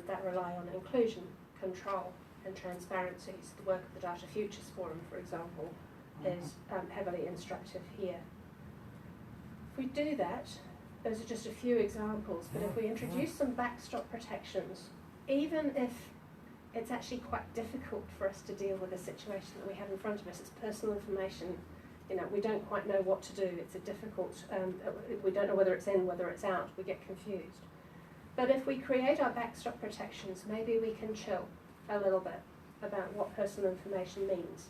that rely on inclusion, control, and transparency. So the work of the Data Futures Forum, for example, is heavily instructive here. If we do that, those are just a few examples, but if we introduce some backstop protections, even if it's actually quite difficult for us to deal with the situation that we have in front of us, it's personal information, we don't quite know what to do, it's a difficult, we don't know whether it's in, whether it's out, we get confused. But if we create our backstop protections, maybe we can chill a little bit about what personal information means,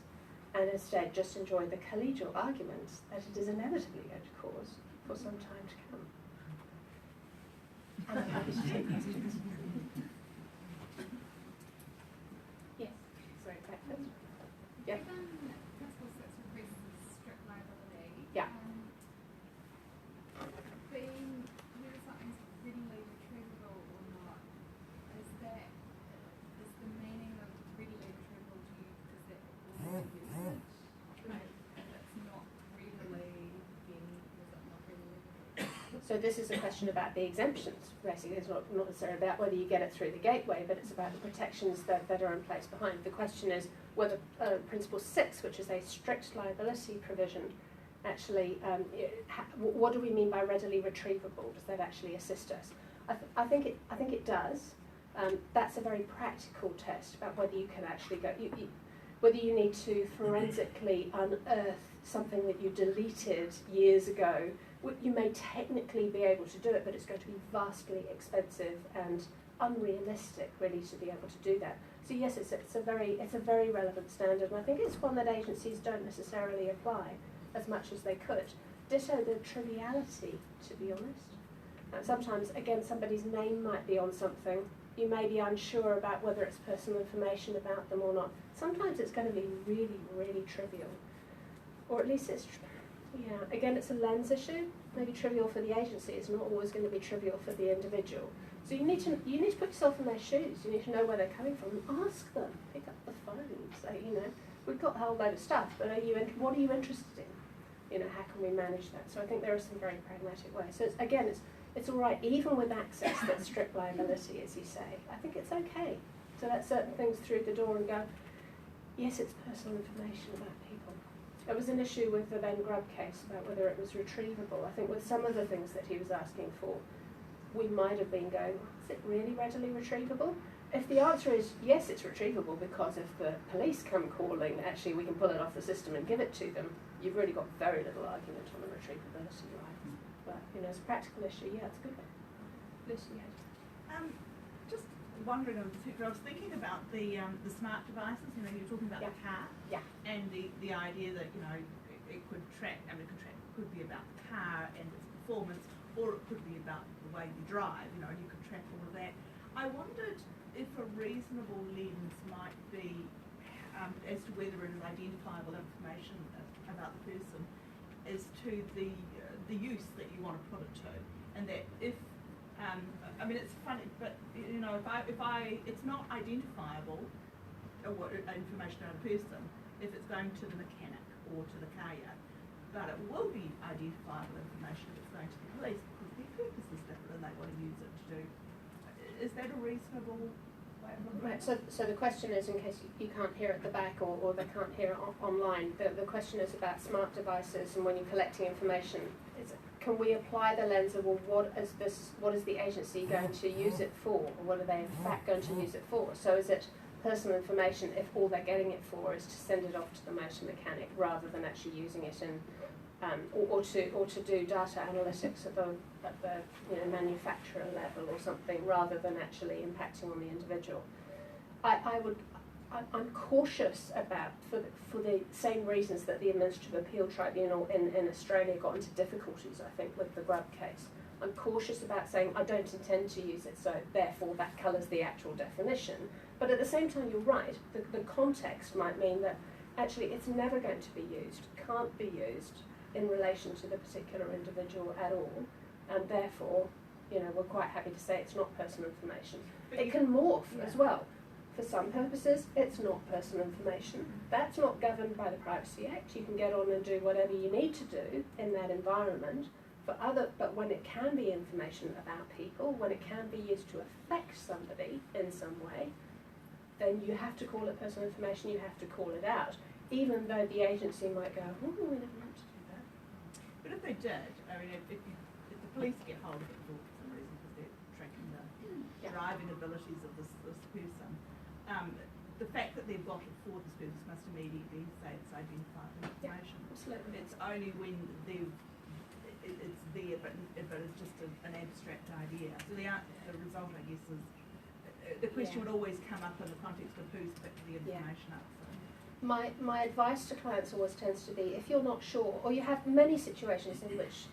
and instead just enjoy the collegial arguments that it is inevitably going to cause for some time to come. I'm happy to take questions. Yes. Sorry, back first. Yeah. Given principal sets requests strict liability, Yeah. being whether something's readily retrievable or not, is the meaning of readily retrievable to you because that will use it? If it's not readily, then is it not readily retrievable? So this is a question about the exemptions. Basically, it's not necessarily about whether you get it through the gateway, but it's about the protections that are in place behind. The question is whether Principle 6, which is a strict liability provision, actually, what do we mean by readily retrievable? Does that actually assist us? I think it does. That's a very practical test about whether you can actually go, whether you need to forensically unearth something that you deleted years ago. You may technically be able to do it, but it's going to be vastly expensive and unrealistic, really, to be able to do that. So yes, it's a very relevant standard, and I think it's one that agencies don't necessarily apply as much as they could. Ditto the triviality, to be honest. And sometimes, again, somebody's name might be on something. You may be unsure about whether it's personal information about them or not. Sometimes it's going to be really, really trivial, or at least it's. Yeah, again, it's a lens issue. Maybe trivial for the agency. It's not always going to be trivial for the individual. So you need to put yourself in their shoes. You need to know where they're coming from. Ask them. Pick up the phone. Say, we've got a whole load of stuff, but what are you interested in? How can we manage that? So I think there are some very pragmatic ways. So it's all right, even with access that's strict liability, as you say. I think it's okay to let certain things through the door and go, yes, it's personal information about people. There was an issue with the Ben Grubb case about whether it was retrievable. I think with some of the things that he was asking for, we might have been going, is it really readily retrievable? If the answer is yes, it's retrievable because if the police come calling, actually we can pull it off the system and give it to them, you've really got very little argument on the retrievability, right? But, as a practical issue, yeah, it's a good one. Lucy, Just wondering in particular, I was thinking about the smart devices, you were talking about the car. Yeah. And the idea that, it could track, could be about the car and its performance, or it could be about the way you drive, and you could track all of that. I wondered if a reasonable lens might be as to whether it is identifiable information about the person as to the use that you want to put it to, and that if it's funny, but if it's not identifiable information about a person if it's going to the mechanic or to the car yard, but it will be identifiable information if it's going to the police because their purpose is different and they want to use it to do. Is that a reasonable way of looking at it? Right, so the question is, in case you can't hear at the back or they can't hear it online, the question is about smart devices and when you're collecting information. Can we apply the lens of, what is the agency going to use it for, or what are they in fact going to use it for? So is it personal information if all they're getting it for is to send it off to the motor mechanic rather than actually using it in, or to do data analytics at the manufacturer level or something rather than actually impacting on the individual? I'm cautious about, for the same reasons that the Administrative Appeal Tribunal in Australia got into difficulties, I think, with the Grubb case. I'm cautious about saying I don't intend to use it, so therefore that colours the actual definition. But at the same time, you're right, the context might mean that actually it's never going to be used, can't be used in relation to the particular individual at all, and therefore, we're quite happy to say it's not personal information. But it can morph as well. For some purposes, it's not personal information. That's not governed by the Privacy Act. You can get on and do whatever you need to do in that environment. But when it can be information about people, when it can be used to affect somebody in some way, then you have to call it personal information, you have to call it out, even though the agency might go, oh, we never meant to do that. But if they did, I mean, if the police get hold of it for some reason because they're tracking the driving abilities of this person, the fact that they've got it for this person must immediately say it's identifiable information. Absolutely. It's only when it's there, but it's just an abstract idea. So the result, I guess, is the question would always come up in the context of who's picked the information up. So. My advice to clients always tends to be, if you're not sure, or you have many situations in which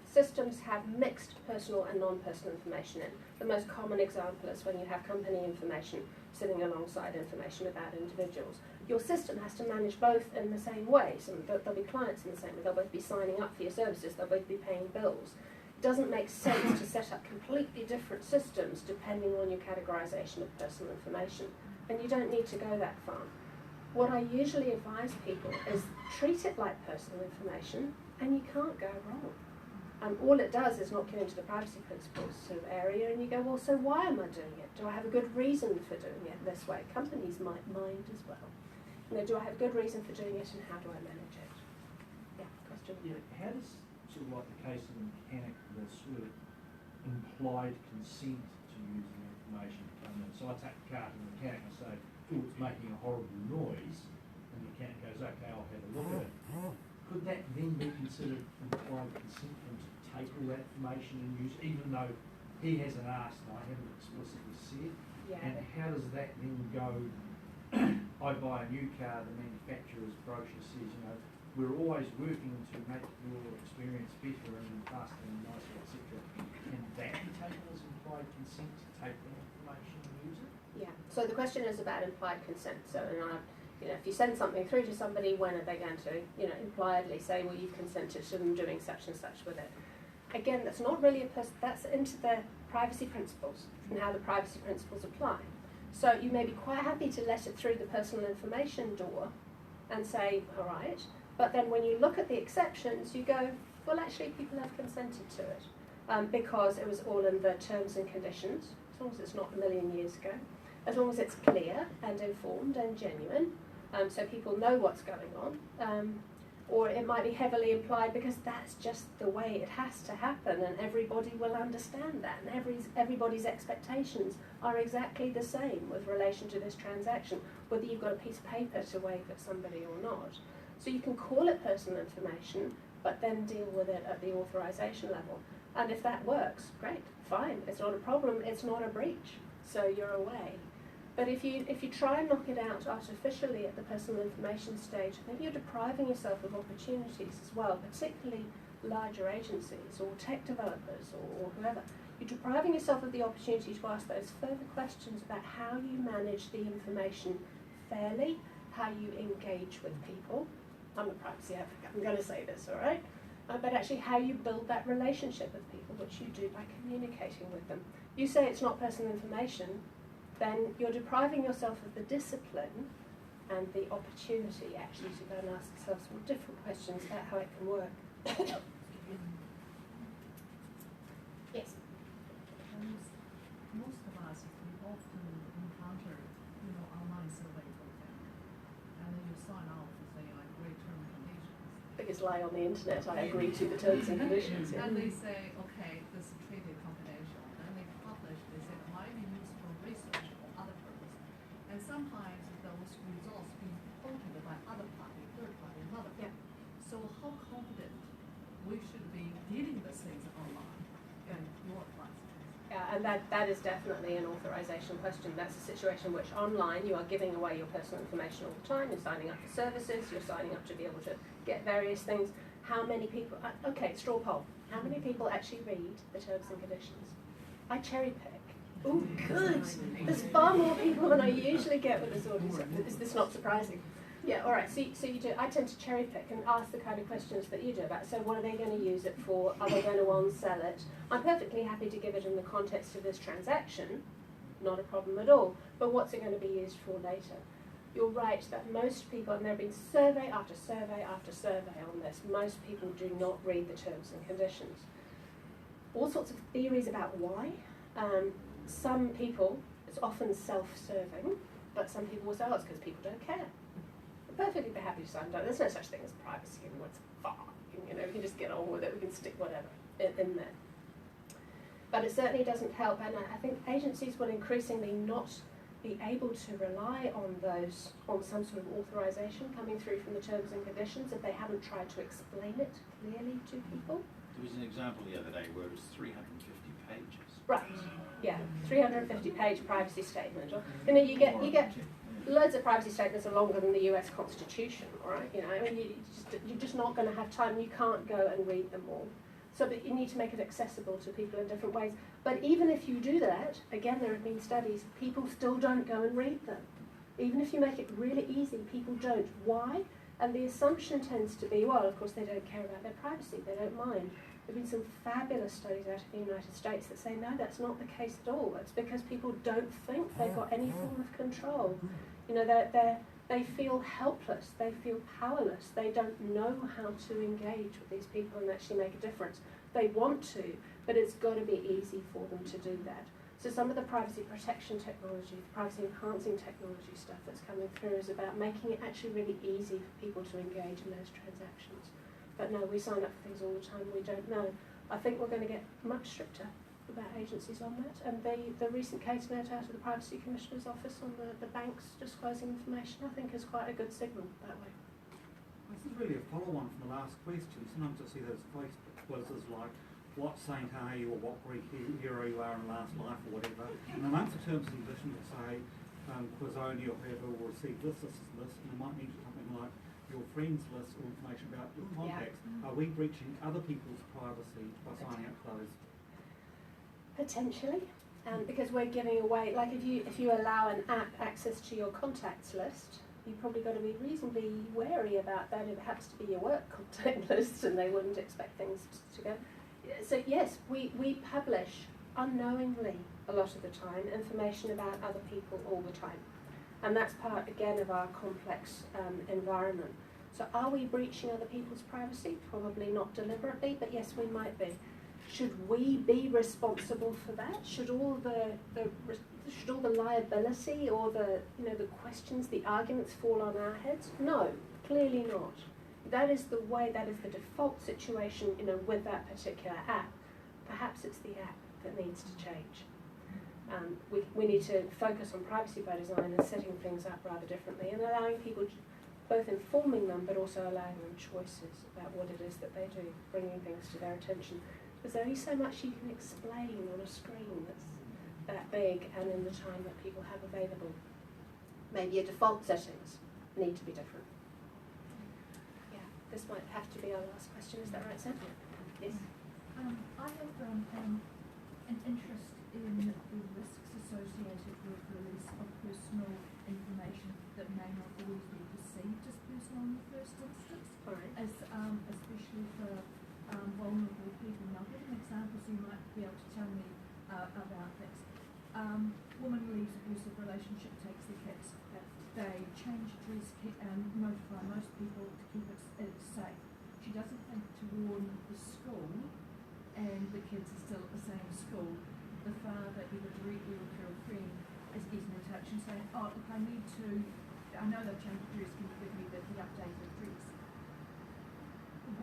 systems have mixed personal and non-personal information in. The most common example is when you have company information sitting alongside information about individuals. Your system has to manage both in the same way. So there'll be clients in the same way. They'll both be signing up for your services. They'll both be paying bills. It doesn't make sense to set up completely different systems depending on your categorization of personal information. And you don't need to go that far. What I usually advise people is treat it like personal information, and you can't go wrong. All it does is knock you into the privacy principles sort of area, and you go, well, so why am I doing it? Do I have a good reason for doing it this way? Companies might mind as well. You know, do I have a good reason for doing it, and how do I manage it? Yeah, question. Yeah, how does, sort of like the case of the mechanic, the sort of implied consent to using information come in? So I take the car to the mechanic and say, oh, it's making a horrible noise, and the mechanic goes, okay, I'll have a look at it. Could that then be considered implied consent for him to take all that information and use, even though he hasn't asked and I haven't explicitly said? Yeah. And how does that then go? I buy a new car, the manufacturer's brochure says, you know, we're always working to make your experience better and faster and nicer, etc. Can that be taken as implied consent to take that information and use it? Yeah. So the question is about implied consent. So, if you send something through to somebody, when are they going to, impliedly say, well, you've consented to them doing such and such with it? Again, that's not really that's into the privacy principles and how the privacy principles apply. So you may be quite happy to let it through the personal information door and say, all right, but then when you look at the exceptions, you go, well, actually, people have consented to it because it was all in the terms and conditions, as long as it's not a million years ago, as long as it's clear and informed and genuine, so people know what's going on. Or it might be heavily implied because that's just the way it has to happen, and everybody will understand that, and everybody's expectations are exactly the same with relation to this transaction, whether you've got a piece of paper to wave at somebody or not. So you can call it personal information, but then deal with it at the authorization level. And if that works, great, fine, it's not a problem, it's not a breach, so you're away. But if you try and knock it out artificially at the personal information stage, then you're depriving yourself of opportunities as well, particularly larger agencies or tech developers or whoever. You're depriving yourself of the opportunity to ask those further questions about how you manage the information fairly, how you engage with people. I'm a privacy advocate, I'm going to say this, all right? But actually how you build that relationship with people, which you do by communicating with them. You say it's not personal information, then you're depriving yourself of the discipline and the opportunity actually to go and ask yourself some different questions about how it can work. Yes? Most of us, we often encounter, online survey, for example, and then you sign off and say, I agree terms and conditions. Biggest lie on the internet, I agree to the terms and conditions. Yeah. And they say, okay, this is treated confidential. And they publish, they say, it might be used for research or other purpose. And sometimes those results being quoted by other party, third party, another party. Yeah. So how confident we should be dealing with things online and your advice? Yeah, and that is definitely an authorization question. That's a situation which online you are giving away your personal information all the time. You're signing up for services, you're signing up to be able to get various things. How many people, okay, straw poll, how many people actually read the terms and conditions? I cherry pick. Oh, good. There's far more people than I usually get with this audience. Is this not surprising? Yeah, all right, so you do. I tend to cherry pick and ask the kind of questions that you do about, so what are they going to use it for? Are they going to on-sell it? I'm perfectly happy to give it in the context of this transaction, not a problem at all. But what's it going to be used for later? You're right that most people, and there have been survey after survey after survey on this, most people do not read the terms and conditions. All sorts of theories about why. Some people, it's often self-serving, but some people will say, oh, it's because people don't care. They're perfectly be happy to sign up. There's no such thing as privacy anymore. It's fine. You know, we can just get on with it. We can stick whatever in there. But it certainly doesn't help, and I think agencies will increasingly not be able to rely on those, on some sort of authorisation coming through from the terms and conditions if they haven't tried to explain it clearly to people. There was an example the other day where it was 350 pages. Right, yeah, 350-page privacy statement. You know, you get loads of privacy statements are longer than the US Constitution, all right? You know, I mean, you're just not going to have time. You can't go and read them all. So that you need to make it accessible to people in different ways. But even if you do that, again, there have been studies, people still don't go and read them. Even if you make it really easy, people don't. Why? And the assumption tends to be, well, of course, they don't care about their privacy. They don't mind. There have been some fabulous studies out of the United States that say, no, that's not the case at all. It's because people don't think they've got any form of control. You know, they feel helpless, they feel powerless, they don't know how to engage with these people and actually make a difference. They want to, but it's got to be easy for them to do that. So some of the privacy protection technology, the privacy enhancing technology stuff that's coming through is about making it actually really easy for people to engage in those transactions. But no, we sign up for things all the time, we don't know. I think we're going to get much stricter about agencies on that, and the recent case note out of the Privacy Commissioner's Office on the banks disclosing information, I think, is quite a good signal that way. This is really a follow-on from the last question. Sometimes I see those Facebook quizzes like what saint are you or what Greek hero you are in last life or whatever, and amongst the terms and conditions will say quiz only or whoever will receive this and it might mean something like your friends list or information about your contacts. Are we breaching other people's privacy by signing up to those? Potentially, because we're giving away, like if you allow an app access to your contacts list, you've probably got to be reasonably wary about that. It happens to be your work contact list and they wouldn't expect things to go. So yes, we publish unknowingly a lot of the time information about other people all the time. And that's part, again, of our complex environment. So are we breaching other people's privacy? Probably not deliberately, but yes, we might be. Should we be responsible for that? Should all the liability or the questions, the arguments fall on our heads? No, clearly not. That is the way, that is the default situation, with that particular app. Perhaps it's the app that needs to change. We need to focus on privacy by design and setting things up rather differently and allowing people, both informing them but also allowing them choices about what it is that they do, bringing things to their attention. There's only so much you can explain on a screen that's that big and in the time that people have available. Maybe your default settings need to be different. Yeah, this might have to be our last question. Is that right, Sam? Yes. I have an interest in the risks associated with the release of personal information that may not always be perceived as personal in the first instance, as especially for vulnerable people. Now, I'll give an example so you might be able to tell me about this. Woman leaves abusive relationship, takes the kids. They change address and notify most people to keep it safe. She doesn't think to warn the school, and the kids are still at the same school. The father, either directly or through a friend, is getting in touch and saying, oh, look, I know they've changed address, can you give me the updated address?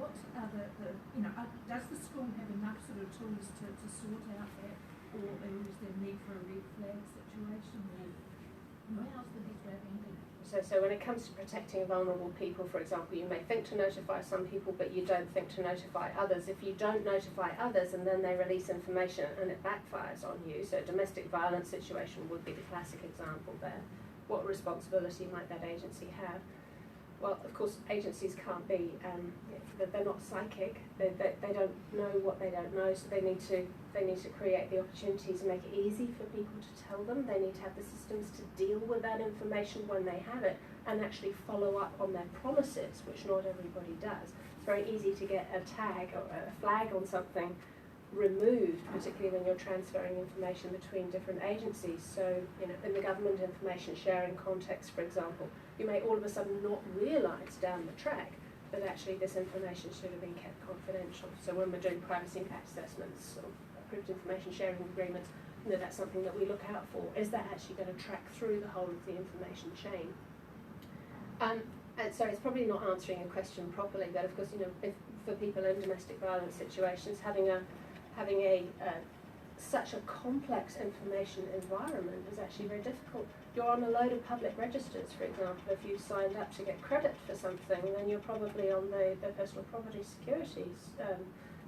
What are does the school have enough sort of tools to sort out that, or is there need for a red flag situation, or how else would these way of handling it? So when it comes to protecting vulnerable people, for example, you may think to notify some people, but you don't think to notify others. If you don't notify others and then they release information and it backfires on you, so a domestic violence situation would be the classic example there. What responsibility might that agency have? Well, of course, agencies can't be, they're not psychic. They don't know what they don't know, so they need to create the opportunities and make it easy for people to tell them. They need to have the systems to deal with that information when they have it and actually follow up on their promises, which not everybody does. It's very easy to get a tag or a flag on something removed, particularly when you're transferring information between different agencies. So, you know, in the government information sharing context, for example, you may all of a sudden not realise down the track that actually this information should have been kept confidential. So when we're doing privacy impact assessments or approved information sharing agreements, you know, that's something that we look out for. Is that actually going to track through the whole of the information chain? And so it's probably not answering a question properly, but of course, you know, if, for people in domestic violence situations, having such a complex information environment is actually very difficult. You're on a load of public registers, for example. If you've signed up to get credit for something, then you're probably on the personal property securities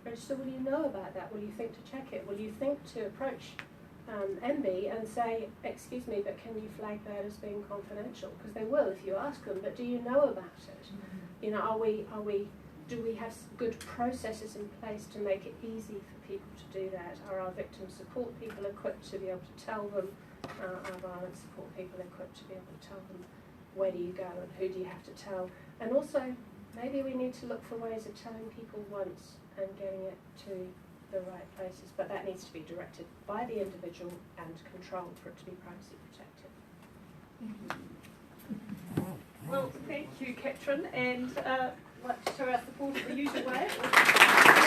register. Will you know about that? Will you think to check it? Will you think to approach MB and say, excuse me, but can you flag that as being confidential? Because they will if you ask them, but do you know about it? You know, do we have good processes in place to make it easy for people to do that? Are our victim support people equipped to be able to tell them? Are our violence support people equipped to be able to tell them where do you go and who do you have to tell? And also, maybe we need to look for ways of telling people once and getting it to the right places, but that needs to be directed by the individual and controlled for it to be privacy protected. Well, thank you, Katrine, and like to show our support in the usual way.